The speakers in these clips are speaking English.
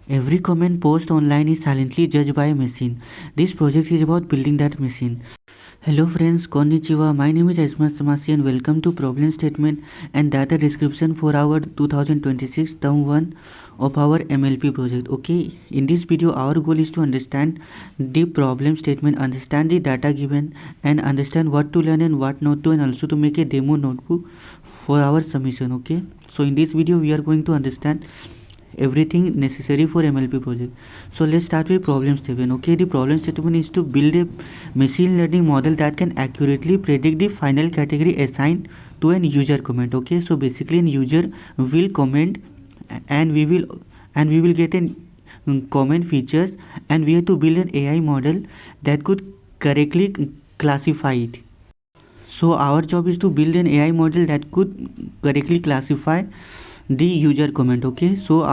Every comment post online is silently judged by a machine. This project is about building that machine. Hello friends, konnichiwa. My name is Asma Samasi and welcome to problem statement and data description for our 2026 term 1 of our MLP project. Okay, in this video our goal is to understand the problem statement, understand the data given and understand what to learn and what not to, and also to make a demo notebook for our submission. Okay, so in this video we are going to understand everything necessary for MLP project. So let's start with problem statement. Okay, the problem statement is to build a machine learning model that can accurately predict the final category assigned to an user comment. Okay, so basically an user will comment and we will get an comment features, and we have to build an AI model that could correctly classify it. So our job is to build an AI model that could correctly classify the user comment. Okay, so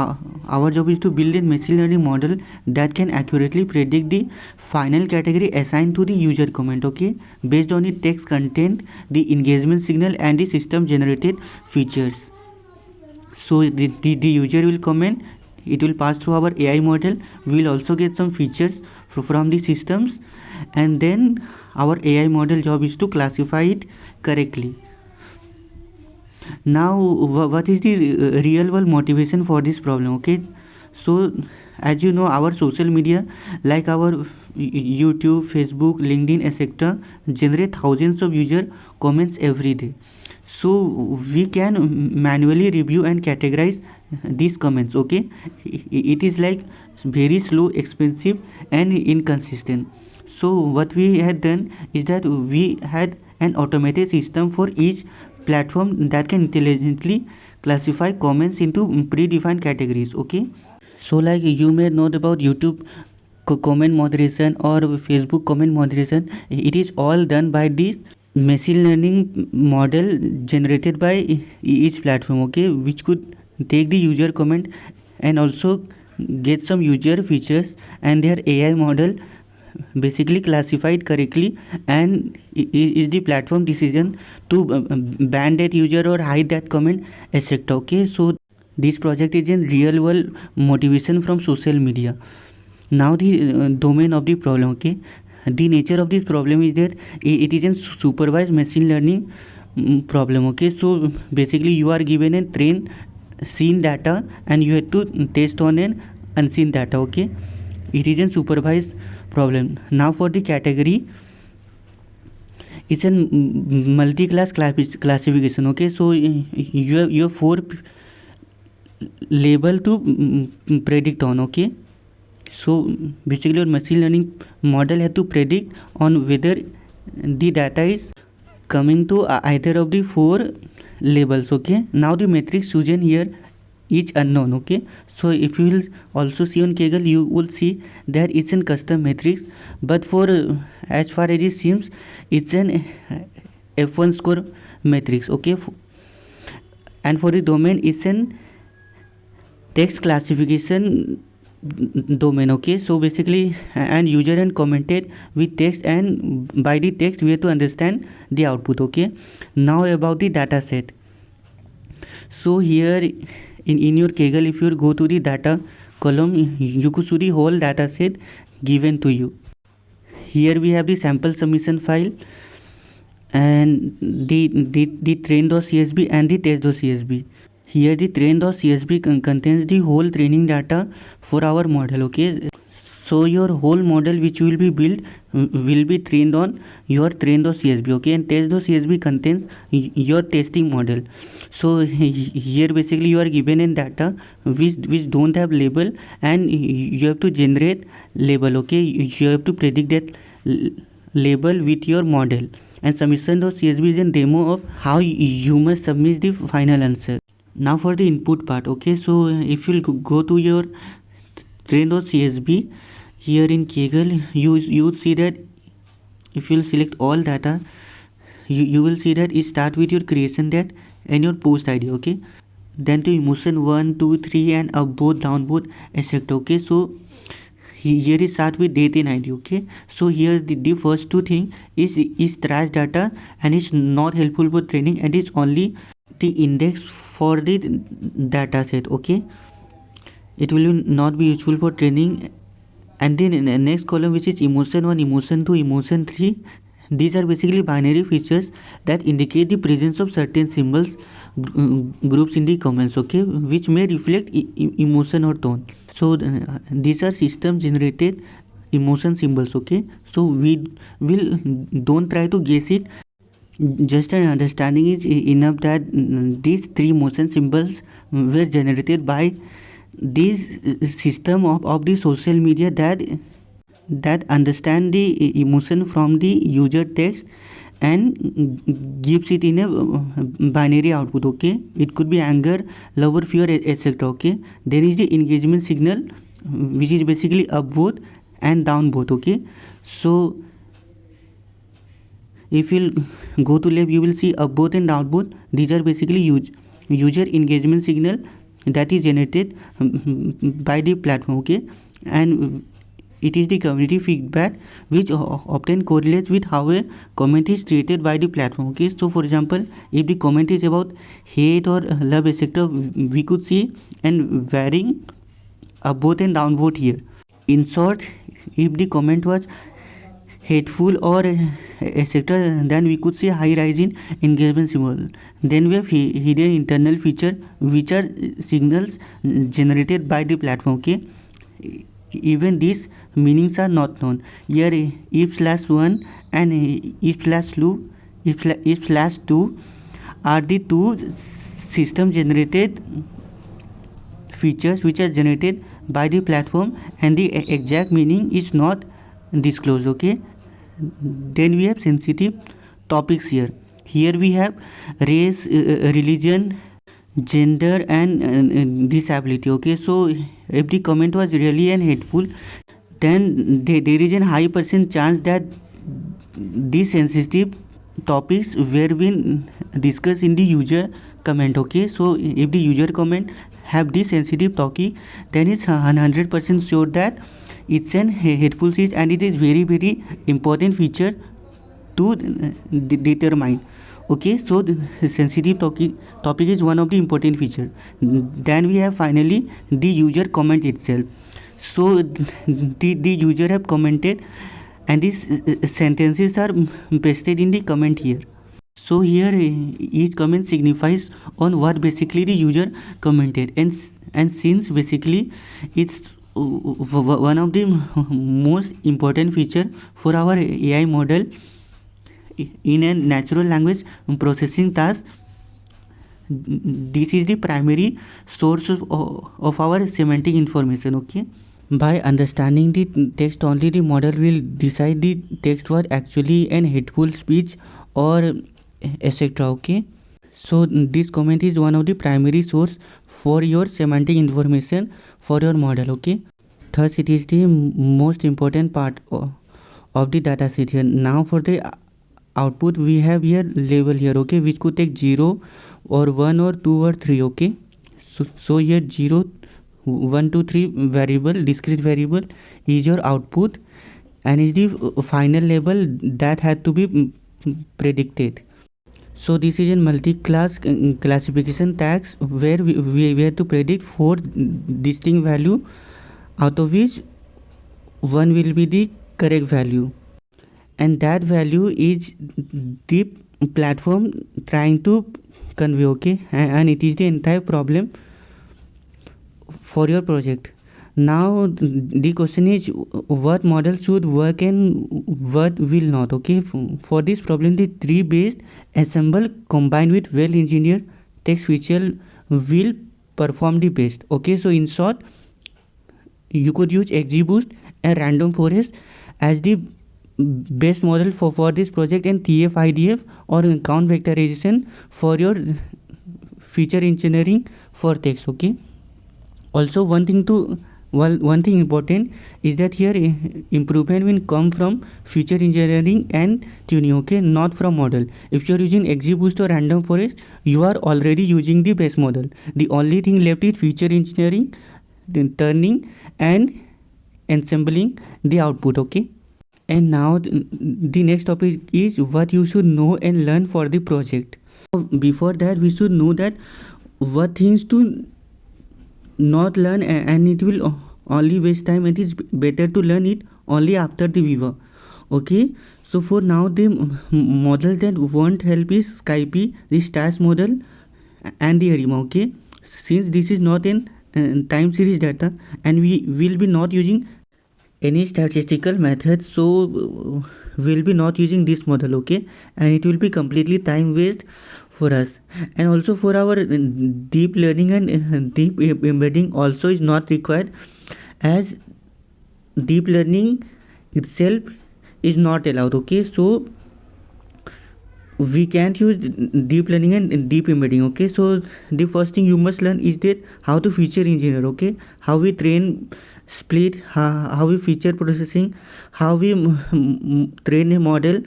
our job is to build a machine learning model that can accurately predict the final category assigned to the user comment. Okay, based on the text content, the engagement signal and the system generated features. So the user will comment, it will pass through our AI model, we will also get some features from the systems, and then our AI model job is to classify it correctly. Now what is the real world motivation for this problem? Okay, so as you know, our social media like our YouTube, Facebook, LinkedIn, etc. generate thousands of user comments every day. So we can manually review and categorize these comments. Okay, it is like very slow, expensive and inconsistent. So what we had done is that we had an automated system for each platform that can intelligently classify comments into predefined categories. Okay, so like you may know about YouTube comment moderation or Facebook comment moderation, it is all done by this machine learning model generated by each platform. Okay, which could take the user comment and also get some user features, and their AI model basically classified correctly, and is the platform decision to ban that user or hide that comment, etc. Okay, so this project is in real world motivation from social media. Now the domain of the problem. Okay, the nature of this problem is that it is a supervised machine learning problem. Okay, so basically you are given a trained seen data and you have to test on an unseen data. Okay, it is a supervised problem. Now for the category, it's a multi-class classification. Okay, so you have four label to predict on. Okay, so basically your machine learning model has to predict on whether the data is coming to either of the four labels. Okay, now the matrix chosen here is unknown. Okay, so if you will also see on Kaggle, you will see that it's in custom matrix, but for as far as it seems, it's an F1 score matrix. Okay, and for the domain, it's an text classification domain. Okay, so basically and user and commented with text, and by the text we have to understand the output. Okay, now about the data set. So here in your Kaggle, if you go to the data column, you could see the whole data set given to you. Here we have the sample submission file and the train.csv and the test.csv. Here the train.csv contains the whole training data for our model. Okay, so your whole model which will be built will be trained on your train.csv. Okay, and test.csv contains your testing model. So here basically you are given in data which don't have label, and you have to generate label. Okay, you have to predict that label with your model, and submission.csv is a demo of how you must submit the final answer. Now for the input part. Okay, so if you go to your train.csv, here in Kaggle, you would see that if you select all data, you will see that it start with your creation date and your post ID. Okay, then to emotion 1, 2, 3 and up both, down both, etc. Okay, so here is start with date and ID. Okay, so here the first two thing is trash data and it's not helpful for training, and it's only the index for the data set. Okay, it will not be useful for training. And then in the next column, which is emotion 1, emotion 2, emotion 3, these are basically binary features that indicate the presence of certain symbols groups in the comments, okay, which may reflect emotion or tone. So these are system generated emotion symbols, okay. So we will don't try to guess it, just an understanding is enough that these three motion symbols were generated by this system of the social media that understand the emotion from the user text and gives it in a binary output, okay. It could be anger, love or fear, etc, okay. There is the engagement signal, which is basically up both and down both, okay. So if you go to lab, you will see up both and down both. These are basically user engagement signal that is generated by the platform, okay. And it is the community feedback which often correlates with how a comment is treated by the platform, okay. So for example, if the comment is about hate or love, etc, we could see and varying up both and down both here. In short, if the comment was hateful or etc, then we could see high rise in engagement symbol. Then we have hidden internal feature, which are signals generated by the platform, okay. Even these meanings are not known. Here if/1 and if/2 are the two system generated features which are generated by the platform, and the exact meaning is not disclosed, okay. Then we have sensitive topics here. Here we have race, religion, gender and disability, okay. So if the comment was really and hateful, then there is a high percent chance that these sensitive topics were being discussed in the user comment, okay. So if the user comment have this sensitive topic, then it's 100% sure that it's an hateful speech, and it is very very important feature to determine, okay. So the sensitive topic is one of the important feature. Then we have finally the user comment itself. So the user have commented, and these sentences are pasted in the comment here. So here each comment signifies on what basically the user commented, and since basically it's one of the most important feature for our AI model in a natural language processing task, this is the primary source of our semantic information, okay. By understanding the text only, the model will decide the text was actually an hateful speech or etc, okay. So this comment is one of the primary source for your semantic information for your model, okay. Thus it is the most important part of the data set here. Now for the output, we have here label here, okay, which could take 0 or 1 or 2 or 3, okay. So here 0, 1, 2, 3 variable, discrete variable is your output and is the final label that had to be predicted. So this is a multi-class classification tags where we have to predict 4 distinct value, out of which one will be the correct value, and that value is the platform trying to convey, okay. And it is the entire problem for your project. Now the question is what model should work and what will not, okay. For this problem, the tree based ensemble combined with well engineered text feature will perform the best, okay. So in short, you could use XGBoost and random forest as the best model for this project, and TF-IDF or count vectorization for your feature engineering for text, okay. Also one thing important is that here improvement will come from feature engineering and tuning, okay, not from model. If you are using XGBoost or random forest, you are already using the base model. The only thing left is feature engineering, then turning and ensembling the output, okay. And now the next topic is what you should know and learn for the project. Before that, we should know that what things to not learn and it will only waste time. It is better to learn it only after the viewer. Okay, so for now the model that won't help is Skype, the stats model, and the ARIMA. Okay, since this is not in time series data and we will be not using any statistical method, so we'll be not using this model. Okay, and it will be completely time waste for us. And also for our deep learning and deep embedding also is not required, as deep learning itself is not allowed. Okay, so we can't use deep learning and deep embedding. Okay, so the first thing you must learn is that how to feature engineer. Okay, how we train split, how we feature processing, how we train a model,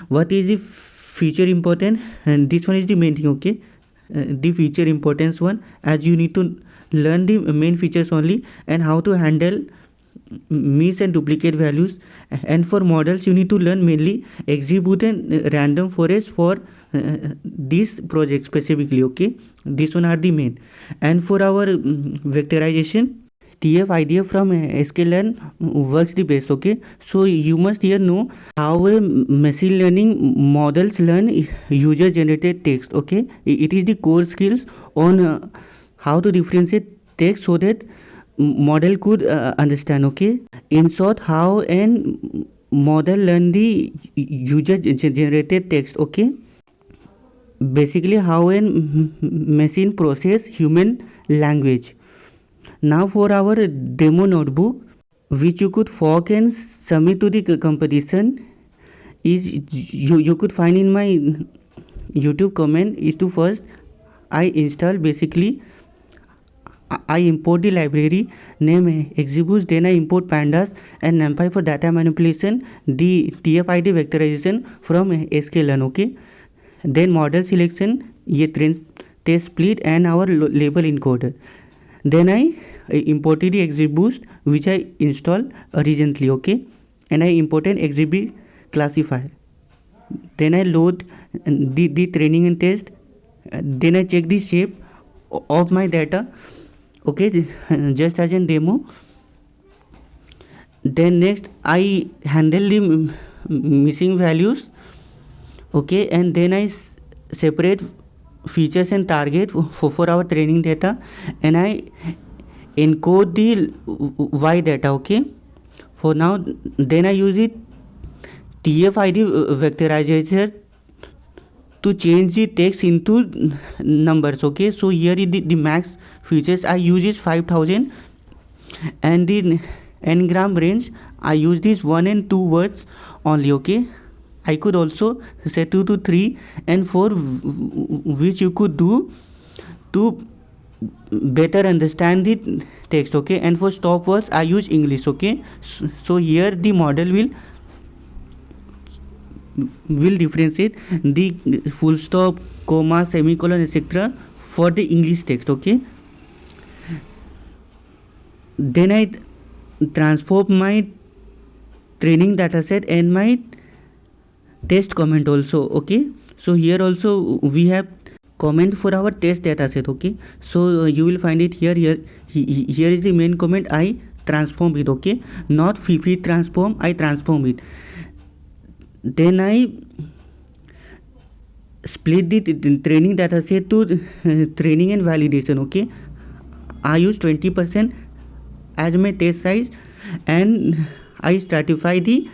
what is the feature important, and this one is the main thing. Okay, the feature importance one, as you need to learn the main features only, and how to handle miss and duplicate values. And for models you need to learn mainly XGBoost and random forest for this project specifically. Okay, this one are the main. And for our vectorization, TF-IDF from sklearn works the best. Okay, so you must here know how machine learning models learn user generated text. Okay, it is the core skills on how to differentiate text so that model could understand. Okay, in short, how an model learn the user generated text. Okay, basically how an machine process human language. Now for our demo notebook, which you could fork and submit to the competition, is you could find in my YouTube comment, is to first I install, basically I import the library name XGBoost, then I import pandas and numpy for data manipulation, the TF-ID vectorization from sklearn. Okay, then model selection, ये train test split and our label encoder. Then I imported the XGBoost which I installed recently. Okay, and I imported XGB classifier. Then I load the training and test. Then I check the shape of my data. Okay, just as in demo. Then next I handle the missing values. Okay, and then I separate features and target for our training data, and I encode the Y data. Okay, for now, then I use it TF-ID vectorizer to change the text into numbers. Okay, so here the max features I use is 5000, and the n-gram range I use this 1 and 2 words only. Okay, I could also set 2 to 3 and 4, which you could do to better understand the text. Okay, and for stop words I use English. Okay, so here the model will differentiate the full stop, comma, semicolon, etc. for the English text. Okay, then I transform my training dataset and my test comment also. Okay, so here also we have comment for our test dataset. Okay, so you will find it here. Here is the main comment. I transform it. Okay, not feed transform, I transform it. Then I split the training dataset to training and validation. Okay, I use 20% as my test size, and I stratify the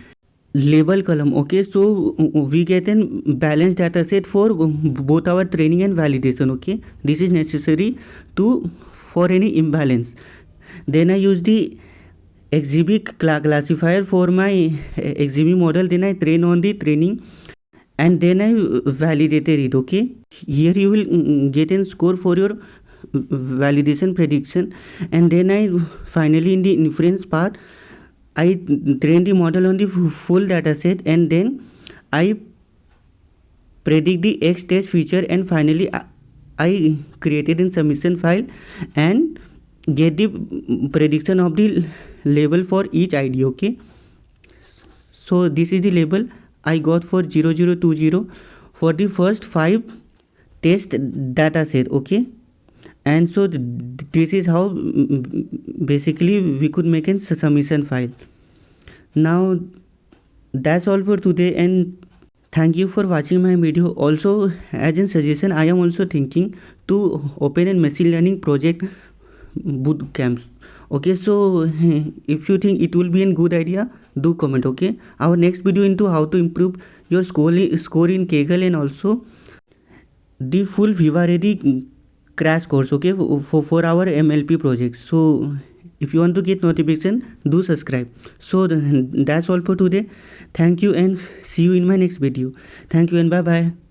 label column. Okay, so we get a balanced dataset for both our training and validation. Okay, this is necessary to for any imbalance. Then I use the XGB classifier for my XGB model. Then I train on the training, and then I validated it. Okay, here you will get a score for your validation prediction. And then I finally in the inference part I train the model on the full dataset, and then I predict the X test feature, and finally I created a submission file and get the prediction of the label for each ID. Okay, so this is the label I got for 0020 for the first 5 test dataset. Okay, And so this is how basically we could make a submission file. Now that's all for today, and thank you for watching my video. Also, as a suggestion, I am also thinking to open a machine learning project boot camps. Okay, so if you think it will be a good idea, do comment. Okay, our next video into how to improve your score in Kaggle, and also the full Viva Ready crash course, okay, for our MLP project. So if you want to get notification, do subscribe. So that's all for today. Thank you, and see you in my next video. Thank you, and bye bye.